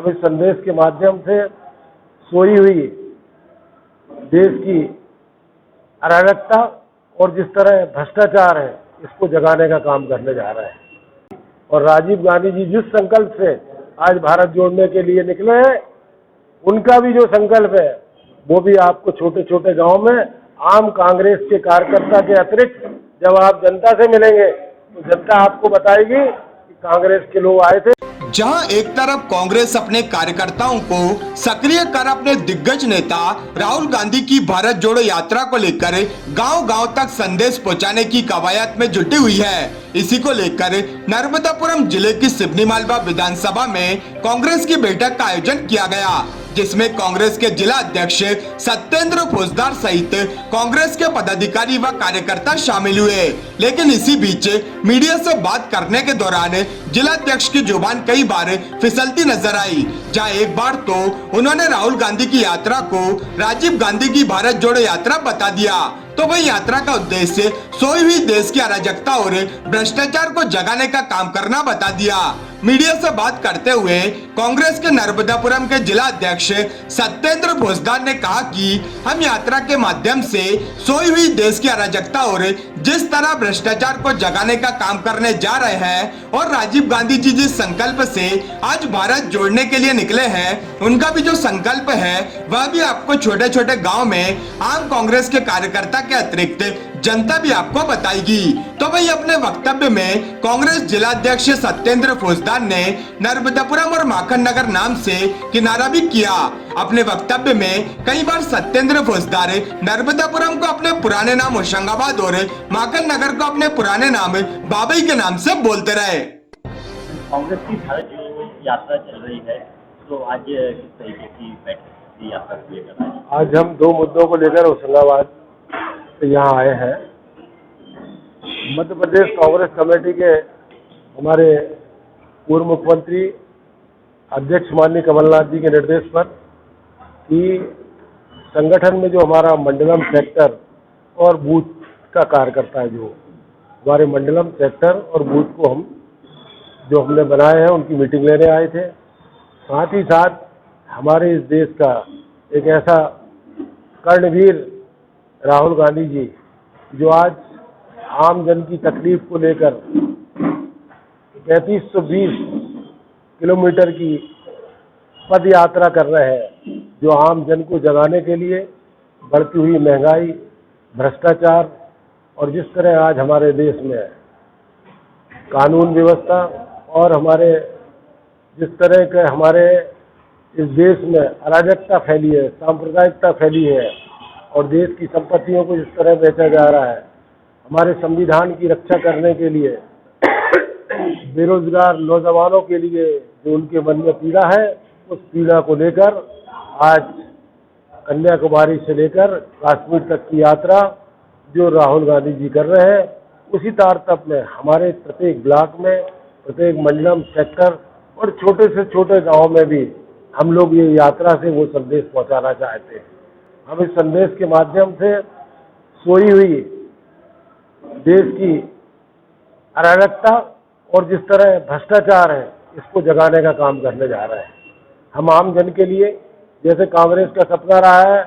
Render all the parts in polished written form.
हम इस संदेश के माध्यम से सोई हुई देश की अराजकता और जिस तरह भ्रष्टाचार है इसको जगाने का काम करने जा रहे हैं। और राजीव गांधी जी जिस संकल्प से आज भारत जोड़ने के लिए निकले हैं, उनका भी जो संकल्प है वो भी आपको छोटे छोटे गांव में आम कांग्रेस के कार्यकर्ता के अतिरिक्त जब आप जनता से मिलेंगे तो जनता आपको बताएगी कि कांग्रेस के लोग आए थे। जहां एक तरफ कांग्रेस अपने कार्यकर्ताओं को सक्रिय कर अपने दिग्गज नेता राहुल गांधी की भारत जोड़ो यात्रा को लेकर गांव-गांव तक संदेश पहुंचाने की कवायद में जुटी हुई है। इसी को लेकर नर्मदापुरम जिले की सिवनी मालवा विधानसभा में कांग्रेस की बैठक का आयोजन किया गया, जिसमें कांग्रेस के जिला अध्यक्ष सत्येंद्र फौजदार सहित कांग्रेस के पदाधिकारी व कार्यकर्ता शामिल हुए। लेकिन इसी बीच मीडिया से बात करने के दौरान जिला अध्यक्ष की जुबान कई बार फिसलती नजर आई, जहां एक बार तो उन्होंने राहुल गांधी की यात्रा को राजीव गांधी की भारत जोड़ो यात्रा बता दिया, तो वही यात्रा का उद्देश्य सोई हुई देश की अराजकता और भ्रष्टाचार को जगाने का काम करना बता दिया। मीडिया से बात करते हुए कांग्रेस के नर्मदापुरम के जिला अध्यक्ष सत्येंद्र फौजदार ने कहा कि हम यात्रा के माध्यम से सोई हुई देश की अराजकता और जिस तरह भ्रष्टाचार को जगाने का काम करने जा रहे हैं और राजीव गांधी जी जिस संकल्प से आज भारत जोड़ने के लिए निकले हैं, उनका भी जो संकल्प है वह भी आपको छोटे छोटे गाँव में आम कांग्रेस के कार्यकर्ता के अतिरिक्त जनता भी आपको बताएगी। तो वही अपने वक्तव्य में कांग्रेस जिला अध्यक्ष सत्येंद्र फौजदार ने नर्मदापुरम और माखन नगर नाम से किनारा भी किया। अपने वक्तव्य में कई बार सत्येंद्र फौजदार नर्मदापुरम को अपने पुराने नाम होशंगाबाद और माखन नगर को अपने पुराने नाम बाबई के नाम से बोलते रहे। कांग्रेस की भारत जोड़ो यात्रा चल रही है, तो आज किस तरीके की बैठक की यात्रा को लेकर आज हम दो मुद्दों को लेकर होशंगाबाद से यहाँ आए हैं। मध्य प्रदेश कांग्रेस कमेटी के हमारे पूर्व मुख्यमंत्री अध्यक्ष माननीय कमलनाथ जी के निर्देश पर कि संगठन में जो हमारा मंडलम सेक्टर और बूथ का कार्यकर्ता है, जो हमारे मंडलम सेक्टर और बूथ को हमने बनाए हैं, उनकी मीटिंग लेने आए थे। साथ ही साथ हमारे इस देश का एक ऐसा कर्णवीर राहुल गांधी जी जो आज आम जन की तकलीफ को लेकर 3520 किलोमीटर की पद यात्रा कर रहे हैं, जो आम जन को जगाने के लिए बढ़ती हुई महंगाई, भ्रष्टाचार और जिस तरह आज हमारे देश में कानून व्यवस्था और हमारे जिस तरह के हमारे इस देश में अराजकता फैली है, सांप्रदायिकता फैली है और देश की संपत्तियों को जिस तरह बेचा जा रहा है, हमारे संविधान की रक्षा करने के लिए बेरोजगार नौजवानों के लिए जो उनके मन में पीड़ा है, उस पीड़ा को लेकर आज कन्याकुमारी से लेकर कश्मीर तक की यात्रा जो राहुल गांधी जी कर रहे हैं, उसी तारतम्य में हमारे प्रत्येक ब्लॉक में, प्रत्येक मंडलम सेक्टर और छोटे से छोटे गाँव में भी हम लोग ये यात्रा से वो संदेश पहुंचाना चाहते हैं। हम इस संदेश के माध्यम से सोई हुई देश की अराजकता और जिस तरह भ्रष्टाचार है इसको जगाने का काम करने जा रहे हैं। हम आम जन के लिए, जैसे कांग्रेस का सपना रहा है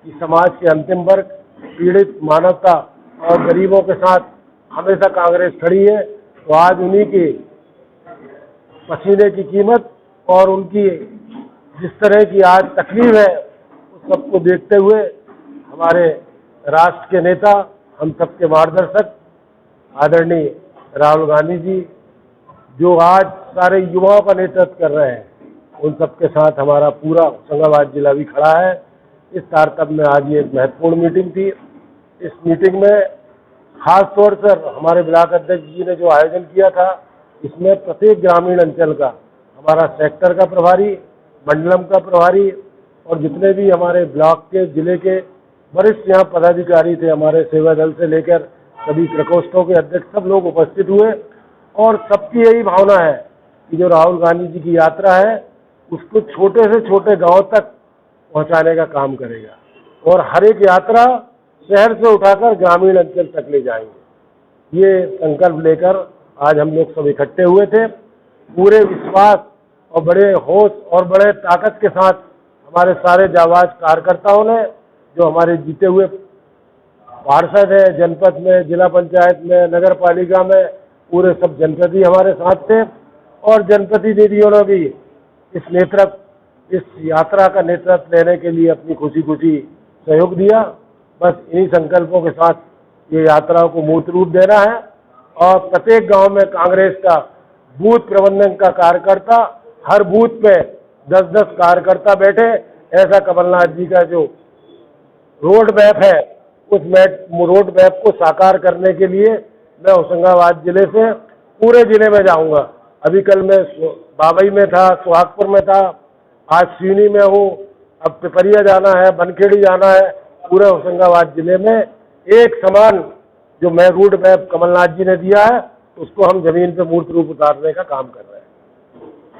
कि समाज के अंतिम वर्ग, पीड़ित, मानवता और गरीबों के साथ हमेशा कांग्रेस खड़ी है, तो आज उन्हीं के पसीने की कीमत और उनकी जिस तरह की आज तकलीफ है उस सबको देखते हुए हमारे राष्ट्र के नेता, हम सबके मार्गदर्शक आदरणीय राहुल गांधी जी जो आज सारे युवाओं का नेतृत्व कर रहे हैं, उन सबके साथ हमारा पूरा होशंगाबाद जिला भी खड़ा है। इस तारतम्य में आज ये एक महत्वपूर्ण मीटिंग थी। इस मीटिंग में खास तौर पर हमारे ब्लॉक अध्यक्ष जी ने जो आयोजन किया था, इसमें प्रत्येक ग्रामीण अंचल का हमारा सेक्टर का प्रभारी, मंडलम का प्रभारी और जितने भी हमारे ब्लॉक के, जिले के वरिष्ठ यहाँ पदाधिकारी थे, हमारे सेवा दल से लेकर सभी प्रकोष्ठों के अध्यक्ष, सब लोग उपस्थित हुए और सबकी यही भावना है कि जो राहुल गांधी जी की यात्रा है उसको छोटे से छोटे गांव तक पहुंचाने का काम करेगा और हर एक यात्रा शहर से उठाकर ग्रामीण अंचल तक ले जाएंगे। ये संकल्प लेकर आज हम लोग सब इकट्ठे हुए थे, पूरे विश्वास और बड़े होश और बड़े ताकत के साथ हमारे सारे जाबाज कार्यकर्ताओं ने, जो हमारे जीते हुए पार्षद है जनपद में, जिला पंचायत में, नगर पालिका में, पूरे सब जनप्रति हमारे साथ थे और जनप्रति दीदियों ने भी इस यात्रा का नेतृत्व लेने के लिए अपनी खुशी खुशी सहयोग दिया। बस इन्हीं संकल्पों के साथ ये यात्रा को मूर्त रूप देना है और प्रत्येक गांव में कांग्रेस का बूथ प्रबंधन का कार्यकर्ता, हर बूथ पे 10-10 कार्यकर्ता बैठे, ऐसा कमलनाथ जी का जो रोड मैप है उस रोड मैप को साकार करने के लिए मैं होशंगाबाद जिले से पूरे जिले में जाऊंगा। अभी कल मैं बाबई में था, सुहागपुर में था, आज सीवनी में हूँ, अब पिपरिया जाना है, बनखेड़ी जाना है। पूरे होशंगाबाद जिले में एक समान जो मैं रूट मैप कमलनाथ जी ने दिया है उसको हम जमीन पे मूर्त रूप उतारने का काम कर रहे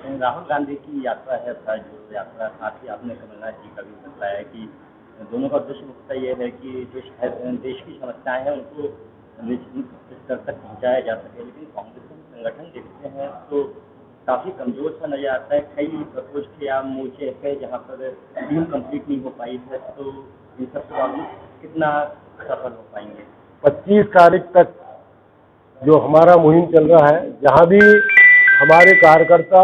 हैं। राहुल गांधी की यात्रा है, जो यात्रा साथ ही आपने कमलनाथ जी का भी बताया कि दोनों का उद्देश्य मुख्यतः ये है कि देश की समस्याएं हैं उनको निश्चित स्तर तक पहुंचाया जा सके। लेकिन कांग्रेस का संगठन देखते हैं तो काफ़ी कमजोर सा नजर आता है। कई प्रकोष्ठ या मोर्चे ऐसे जहाँ पर टीम कंप्लीट नहीं हो पाई है, तो इन सब बावजूद कितना सफल हो पाएंगे? 25 तारीख तक जो हमारा मुहिम चल रहा है, जहाँ भी हमारे कार्यकर्ता,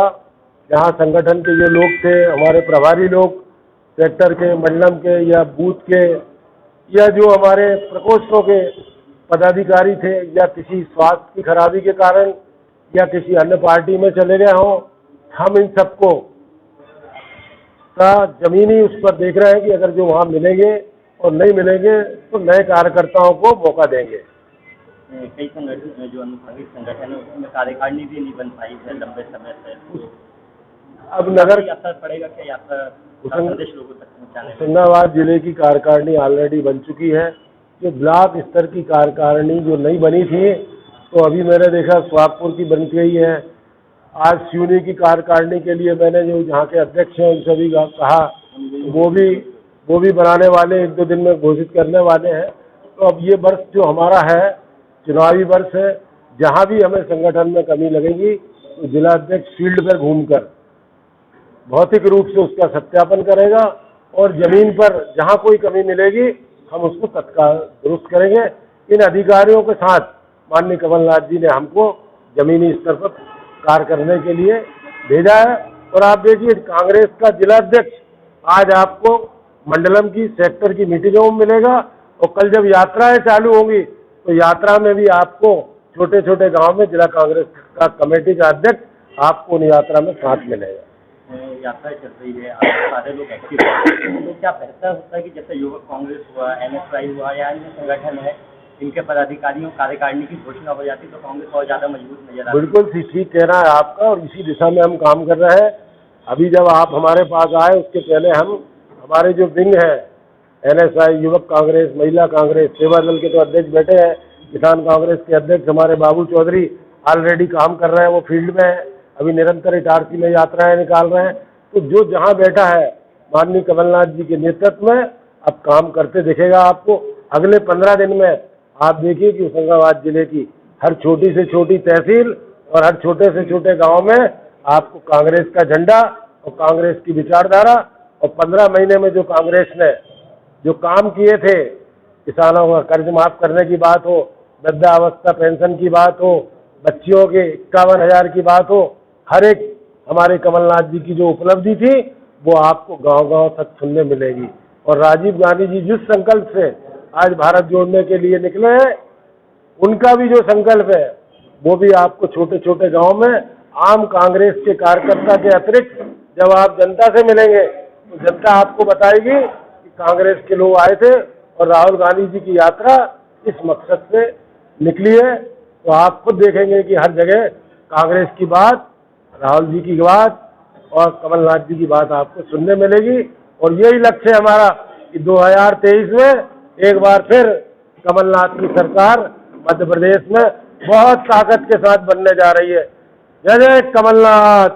जहाँ संगठन के जो लोग थे, हमारे प्रभारी लोग सेक्टर के, मंडलम के या बूथ के या जो हमारे प्रकोष्ठों के पदाधिकारी थे या किसी स्वास्थ्य की खराबी के कारण या किसी अन्य पार्टी में चले गए हों, हम इन सबको का जमीनी उस पर देख रहे हैं कि अगर जो वहाँ मिलेंगे और नहीं मिलेंगे तो नए कार्यकर्ताओं को मौका देंगे। कई संगठन जो अनुसांगिक संगठन है उसमें कार्यकारिणी भी नहीं बन पाई है लंबे समय से, तो अब नगर असर पड़ेगा क्या यात्रा संदेश लोगों तक पहुँचाने? होशंगाबाद जिले की कार्यकारिणी ऑलरेडी बन चुकी है। जो ब्लॉक स्तर की कार्यकारिणी जो नहीं बनी थी, तो अभी मैंने देखा सुहागपुर की बन गई है। आज सिवनी की कार्यकारिणी के लिए मैंने जो जहाँ के अध्यक्ष हैं उन सभी का कहा, वो भी बनाने वाले 1-2 दिन में घोषित करने वाले हैं। तो अब ये वर्ष जो हमारा है चुनावी वर्ष है, जहाँ भी हमें संगठन में कमी लगेगी तो जिला अध्यक्ष फील्ड पर घूमकर भौतिक रूप से उसका सत्यापन करेगा और जमीन पर जहाँ कोई कमी मिलेगी हम उसको तत्काल दुरुस्त करेंगे। इन अधिकारियों के साथ माननीय कमलनाथ जी ने हमको जमीनी स्तर पर कार्य करने के लिए भेजा है। और आप देखिए कांग्रेस का जिला अध्यक्ष आज आपको मंडलम की सेक्टर की मीटिंगों में मिलेगा और कल जब यात्राएं चालू होंगी तो यात्रा में भी आपको छोटे छोटे गांव में जिला कांग्रेस का कमेटी का अध्यक्ष आपको उन यात्रा में साथ मिलेगा। यात्रा चल रही है, आप सारे लोग एक्टिव हैं, तो क्या बेहतर होता है कि जैसे युवक कांग्रेस हुआ, NSY हुआ या अन्य संगठन है, इनके पदाधिकारियों कार्यकारिणी की घोषणा हो जाती तो कांग्रेस और ज्यादा मजबूत नजर आती? बिल्कुल ठीक कहना है आपका और इसी दिशा में हम काम कर रहे हैं। अभी जब आप हमारे पास आए उसके पहले हम हमारे जो विंग है NSY, युवक कांग्रेस, महिला कांग्रेस, सेवा दल के तो अध्यक्ष बैठे हैं, किसान कांग्रेस के अध्यक्ष हमारे बाबू चौधरी ऑलरेडी काम कर रहे हैं, वो फील्ड में है, अभी निरंतर इटारसी में यात्राएं निकाल रहे हैं। तो जो जहां बैठा है माननीय कमलनाथ जी के नेतृत्व में अब काम करते दिखेगा आपको। अगले 15 दिन में आप देखिए कि होशंगाबाद जिले की हर छोटी से छोटी तहसील और हर छोटे से छोटे गांव में आपको कांग्रेस का झंडा और कांग्रेस की विचारधारा, और 15 महीने में जो कांग्रेस ने जो काम किए थे, किसानों का कर्ज माफ करने की बात हो, वृद्धावस्था पेंशन की बात हो, बच्चियों के 51,000 की बात हो, हर एक हमारे कमलनाथ जी की जो उपलब्धि थी वो आपको गांव-गांव तक सुनने मिलेगी। और राजीव गांधी जी जिस संकल्प से आज भारत जोड़ने के लिए निकले हैं, उनका भी जो संकल्प है वो भी आपको छोटे छोटे गांव में आम कांग्रेस के कार्यकर्ता के अतिरिक्त जब आप जनता से मिलेंगे तो जनता आपको बताएगी कि कांग्रेस के लोग आए थे और राहुल गांधी जी की यात्रा इस मकसद से निकली है। तो आप खुद देखेंगे कि हर जगह कांग्रेस की बात, राहुल जी की बात और कमलनाथ जी की बात आपको सुनने मिलेगी। और यही लक्ष्य है हमारा कि 2023 में एक बार फिर कमलनाथ की सरकार मध्य प्रदेश में बहुत ताकत के साथ बनने जा रही है। जय जय कमलनाथ।